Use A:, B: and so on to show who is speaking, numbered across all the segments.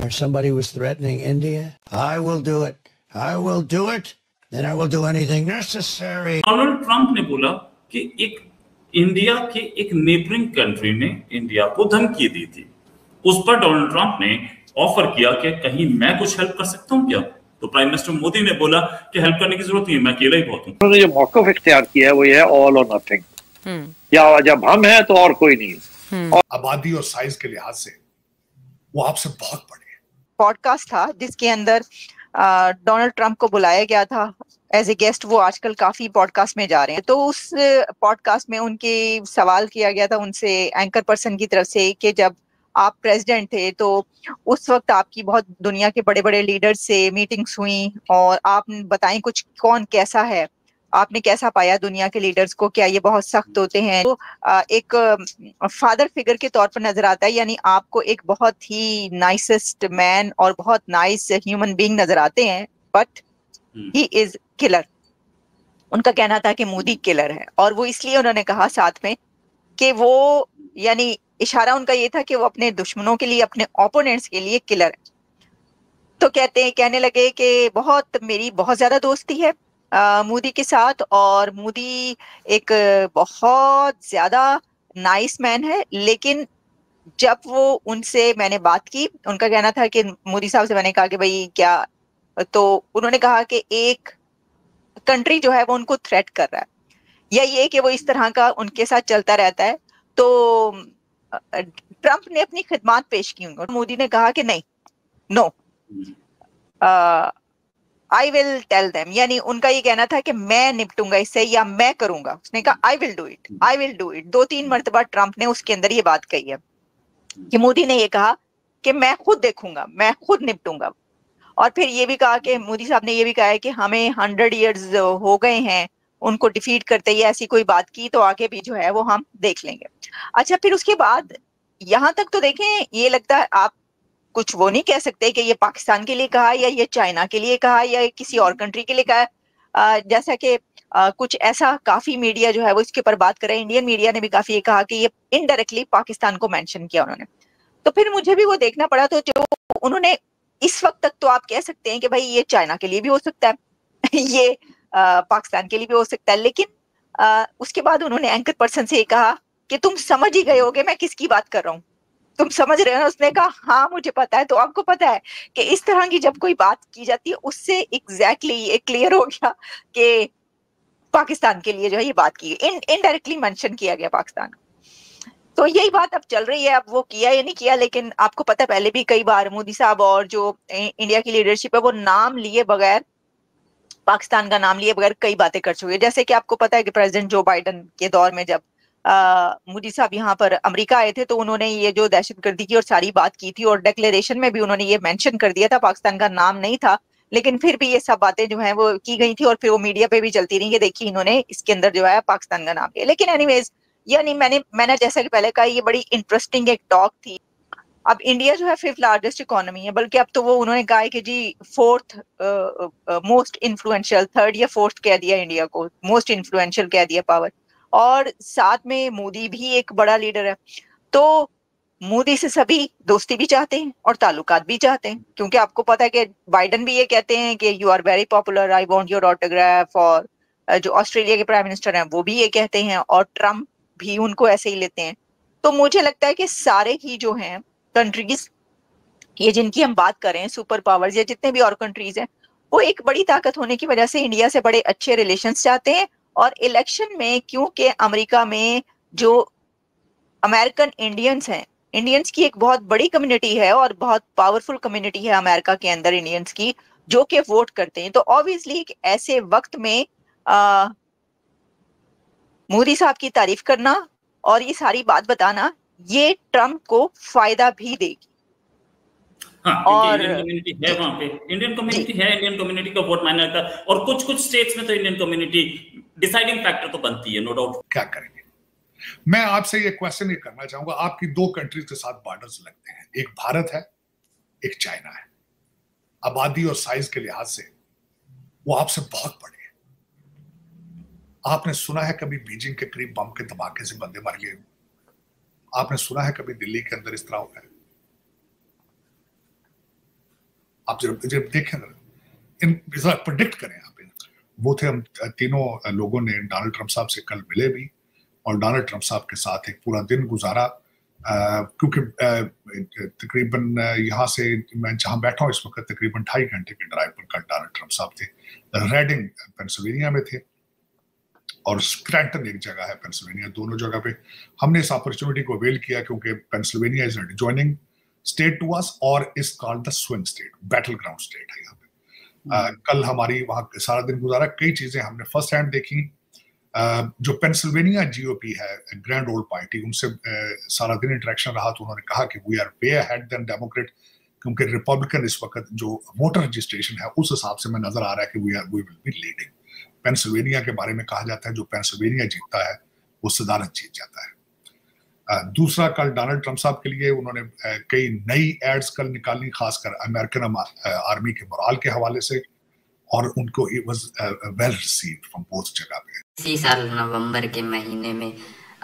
A: or somebody was threatening India, I will do it. I will do it. Then I will do anything necessary.
B: Donald Trump ने बोला कि एक India के एक neighbouring country ने India को धमकी दी थी। उस पर डोनाल्ड ट्रंप ने ऑफर किया कि कहीं मैं कुछ हेल्प कर सकता हूं क्या? तो प्राइम मिनिस्टर मोदी ने बोला कि हेल्प करने की जरूरत नहीं है, मैं अकेला ही बहुत हूं।
C: उन्होंने जो मौक़िफ़ इख्तियार किया है वो ये है ऑल और नथिंग, या जब हम हैं तो और कोई नहीं।
D: और आबादी और साइज के लिहाज से वो आपसे बहुत बड़े हैं।
E: पॉडकास्ट था जिसके अंदर डोनाल्ड ट्रंप को बुलाया गया था एज ए गेस्ट। वो आजकल काफी पॉडकास्ट में जा रहे हैं, तो उस पॉडकास्ट में उनके सवाल किया गया था उनसे एंकर पर्सन की तरफ से कि जब आप प्रेसिडेंट थे तो उस वक्त आपकी बहुत दुनिया के बड़े बड़े लीडर्स से मीटिंग्स हुई और आप बताएं कुछ कौन कैसा है, आपने कैसा पाया दुनिया के लीडर्स को, क्या ये बहुत सख्त होते हैं? तो एक फादर फिगर के तौर पर नजर आता है, यानी आपको एक बहुत ही नाइसेस्ट मैन और बहुत नाइस ह्यूमन बीइंग नजर आते हैं, बट ही इज किलर। उनका कहना था कि मोदी किलर है, और वो इसलिए उन्होंने कहा साथ में कि वो, यानी इशारा उनका ये था कि वो अपने दुश्मनों के लिए, अपने ओपोनेंट्स के लिए किलर है। तो कहने लगे कि मेरी बहुत ज्यादा दोस्ती है मोदी के साथ, और मोदी एक बहुत ज्यादा नाइस मैन है, लेकिन जब वो उनसे मैंने बात की, उनका कहना था कि मोदी साहब से मैंने कहा कि भाई क्या, तो उन्होंने कहा कि एक कंट्री जो है वो उनको थ्रेट कर रहा है, या ये कि वो इस तरह का उनके साथ चलता रहता है। तो ट्रंप ने अपनी खिदमत पेश की उनको, मोदी ने कहा कि नहीं, no, I will tell them, यानी उनका ये कहना था कि मैं निपटूंगा इससे या मैं करूंगा। उसने कहा I will do it, I will do it. 2-3 मरतबा ट्रंप ने उसके अंदर ये बात कही है कि मोदी ने ये कहा कि मैं खुद देखूंगा, मैं खुद निपटूंगा। और फिर ये भी कहा कि मोदी साहब ने ये भी कहा है कि हमें 100 ईयर्स हो गए हैं उनको डिफीट करते, ही ऐसी कोई बात की तो आगे भी जो है वो हम देख लेंगे। अच्छा, फिर उसके बाद यहां तक तो देखें, ये लगता है आप कुछ वो नहीं कह सकते कि ये पाकिस्तान के लिए कहा या ये चाइना के लिए कहा या किसी और कंट्री के लिए कहा। जैसा कि कुछ ऐसा काफी मीडिया जो है वो इसके ऊपर बात कर रहे हैं, इंडियन मीडिया ने भी काफी ये कहा कि ये इनडायरेक्टली पाकिस्तान को मेंशन किया उन्होंने। तो फिर मुझे भी वो देखना पड़ा, तो जो उन्होंने इस वक्त तक तो आप कह सकते हैं कि भाई ये चाइना के लिए भी हो सकता है ये पाकिस्तान के लिए भी हो सकता है, लेकिन उसके बाद उन्होंने एंकर पर्सन से कहा कि तुम समझ ही गए होगे मैं किसकी बात कर रहा हूँ, तुम समझ रहे हो? उसने कहा हाँ मुझे पता है। तो आपको पता है कि इस तरह की जब कोई बात की जाती है उससे एग्जैक्टली ये क्लियर हो गया कि पाकिस्तान के लिए जो है ये बात की, इनडायरेक्टली मेंशन किया गया पाकिस्तान। तो यही बात अब चल रही है, अब वो किया या नहीं किया, लेकिन आपको पता है पहले भी कई बार मोदी साहब और जो इंडिया की लीडरशिप है वो नाम लिए बगैर, पाकिस्तान का नाम लिए बगैर कई बातें कर चुके हैं। जैसे कि आपको पता है कि प्रेसिडेंट जो बाइडेन के दौर में जब मोदी साहब यहाँ पर अमेरिका आए थे तो उन्होंने ये जो दहशतगर्दी की और सारी बात की थी, और डिक्लेरेशन में भी उन्होंने ये मेंशन कर दिया था, पाकिस्तान का नाम नहीं था, लेकिन फिर भी ये सब बातें जो है वो की गई थी और फिर वो मीडिया पे भी चलती रही कि देखिए इन्होंने इसके अंदर जो है पाकिस्तान का नाम लिया। लेकिन एनीवेज, यानी मैंने जैसा कि पहले कहा, ये बड़ी इंटरेस्टिंग एक टॉक थी। अब इंडिया जो है 5th लार्जेस्ट इकोनॉमी है, बल्कि अब तो वो उन्होंने कहा है कि जी 4th मोस्ट इन्फ्लुएंशियल, 3rd या 4th कह दिया इंडिया को, मोस्ट इन्फ्लुएंशियल कह दिया पावर, और साथ में मोदी भी एक बड़ा लीडर है। तो मोदी से सभी दोस्ती भी चाहते हैं और ताल्लुकात भी चाहते हैं, क्योंकि आपको पता है कि बाइडेन भी ये कहते हैं कि you are very popular, I want your autograph, और जो ऑस्ट्रेलिया के प्राइम मिनिस्टर हैं वो भी ये कहते हैं, और ट्रम्प भी उनको ऐसे ही लेते हैं। तो मुझे लगता है कि सारे ही जो हैं कंट्रीज, ये जिनकी हम बात कर रहे हैं, सुपर पावर्स या जितने भी और कंट्रीज हैं, वो एक बड़ी ताकत होने की वजह से इंडिया से बड़े अच्छे रिलेशंस चाहते हैं। और इलेक्शन में, क्योंकि अमेरिका में जो अमेरिकन इंडियंस हैं, इंडियंस की एक बहुत बड़ी कम्युनिटी है और बहुत पावरफुल कम्युनिटी है अमेरिका के अंदर इंडियंस की, जो कि वोट करते हैं। तो ऑब्वियसली ऐसे वक्त में मोदी साहब की तारीफ करना और ये सारी बात बताना, ये ट्रम्प को फायदा भी देगी।
B: हाँ, और इंडियन कम्युनिटी है वहाँ पे, इंडियन कम्युनिटी है, इंडियन कम्युनिटी का वोट मायने रखता है, और कुछ स्टेट्स में तो इंडियन कम्युनिटी डिसाइडिंग फैक्टर तो बनती है, नो डाउट।
D: क्या करेंगे? मैं आपसे ये क्वेश्चन ये करना चाहूंगा, आपकी 2 कंट्रीज के साथ बॉर्डर्स लगते हैं, एक भारत है, एक चाइना है। आबादी और साइज के लिहाज से वो आपसे बहुत बड़े हैं। आपने सुना है कभी बीजिंग के करीब बम के धमाके से बंदे मर गए? आपने सुना है कभी दिल्ली के अंदर इस तरह हुआ है? आप जब देखें इन प्रिडिक्ट करें आप वो थे। हम तीनों लोगों ने डोनाल्ड ट्रंप साहब से कल मिले भी और डोनाल्ड ट्रंप साहब के साथ एक पूरा दिन गुजारा, क्योंकि तकरीबन यहाँ से मैं जहाँ बैठा हूँ इस वक्त तकरीबन 2.5 घंटे के ड्राइव पर कल डोनाल्ड ट्रंप साहब थे। रेडिंग पेंसिल्वेनिया में थे और स्क्रैंटन एक जगह है पेंसिल्वेनिया, दोनों जगह पे हमने इस अपॉर्चुनिटी को अवेल किया क्योंकि Pennsylvania is adjoining state to us और is called the swing state, battleground state है यहाँ पे। कल हमारी वहाँ सारा दिन गुजारा, कई चीजें हमने फर्स्ट हैंड देखी। जो पेंसिल्वेनिया जीओपी है, ग्रैंड ओल्ड पार्टी, उनसे सारा दिन इंटरेक्शन रहा तो उन्होंने कहा कि we are way ahead than democrat, क्योंकि रिपब्लिकन इस वक्त जो वोटर रजिस्ट्रेशन है उस हिसाब से मैं नजर आ रहा है कि we will be leading. Pennsylvania के बारे में कहा जाता है जो पेंसिल्वेनिया जीतता है वो सदारत जीत जाता है। दूसरा, कल डोनाल्ड ट्रंप साहब के लिए उन्होंने कई नई एड्स कल निकाली, खासकर अमेरिकन आर्मी के मोराल के हवाले से, और उनको it was well received from both जगह पे।
F: इसी साल नवंबर के महीने में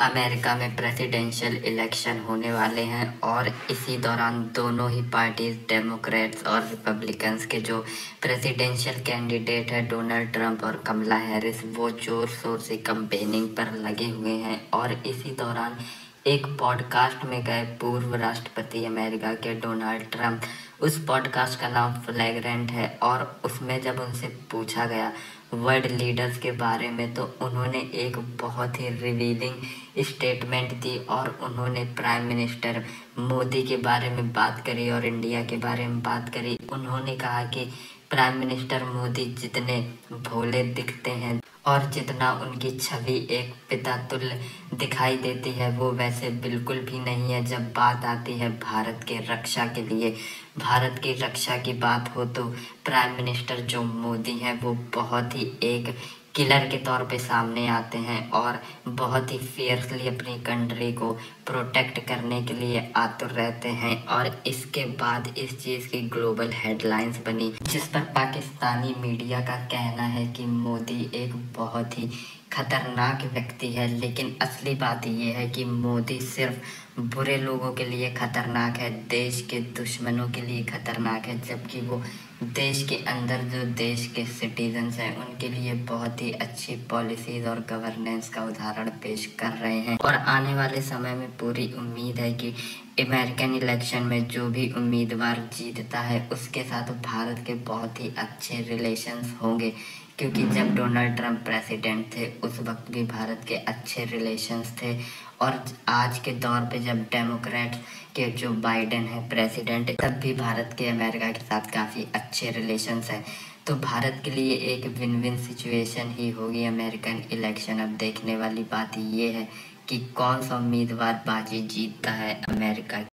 F: अमेरिका में प्रेसिडेंशियल इलेक्शन होने वाले हैं और इसी दौरान दोनों ही पार्टीज, डेमोक्रेट्स और रिपब्लिकन्स के जो प्रेसिडेंशियल कैंडिडेट है डोनाल्ड ट्रंप और कमला हैरिस, वो जोर शोर से कैंपेनिंग पर लगे हुए हैं। और इसी दौरान एक पॉडकास्ट में गए पूर्व राष्ट्रपति अमेरिका के डोनाल्ड ट्रंप, उस पॉडकास्ट का नाम फ्लैग्रेंट है, और उसमें जब उनसे पूछा गया वर्ल्ड लीडर्स के बारे में तो उन्होंने एक बहुत ही रिवीलिंग स्टेटमेंट दी और उन्होंने प्राइम मिनिस्टर मोदी के बारे में बात करी और इंडिया के बारे में बात करी। उन्होंने कहा कि प्राइम मिनिस्टर मोदी जितने भोले दिखते हैं और जितना उनकी छवि एक पिता तुल्य दिखाई देती है वो वैसे बिल्कुल भी नहीं है जब बात आती है भारत के रक्षा के लिए। भारत की रक्षा की बात हो तो प्राइम मिनिस्टर जो मोदी हैं वो बहुत ही एक किलर के तौर पे सामने आते हैं और बहुत ही फियर्सली अपनी कंट्री को प्रोटेक्ट करने के लिए आतुर रहते हैं। और इसके बाद इस चीज़ की ग्लोबल हेडलाइंस बनी जिस पर पाकिस्तानी मीडिया का कहना है कि मोदी एक बहुत ही खतरनाक व्यक्ति है, लेकिन असली बात ये है कि मोदी सिर्फ बुरे लोगों के लिए खतरनाक है, देश के दुश्मनों के लिए खतरनाक है, जबकि वो देश के अंदर जो देश के सिटीजन्स हैं उनके लिए बहुत ही अच्छी पॉलिसीज़ और गवर्नेंस का उदाहरण पेश कर रहे हैं। और आने वाले समय में पूरी उम्मीद है कि अमेरिकन इलेक्शन में जो भी उम्मीदवार जीतता है उसके साथ भारत के बहुत ही अच्छे रिलेशंस होंगे, क्योंकि जब डोनाल्ड ट्रंप प्रेसिडेंट थे उस वक्त भी भारत के अच्छे रिलेशंस थे और आज के दौर पे जब डेमोक्रेट के जो बाइडेन है प्रेसिडेंट, तब भी भारत के अमेरिका के साथ काफ़ी अच्छे रिलेशंस हैं। तो भारत के लिए एक विन विन सिचुएशन ही होगी अमेरिकन इलेक्शन। अब देखने वाली बात ये है कि कौन सा उम्मीदवार बाजी जीतता है अमेरिका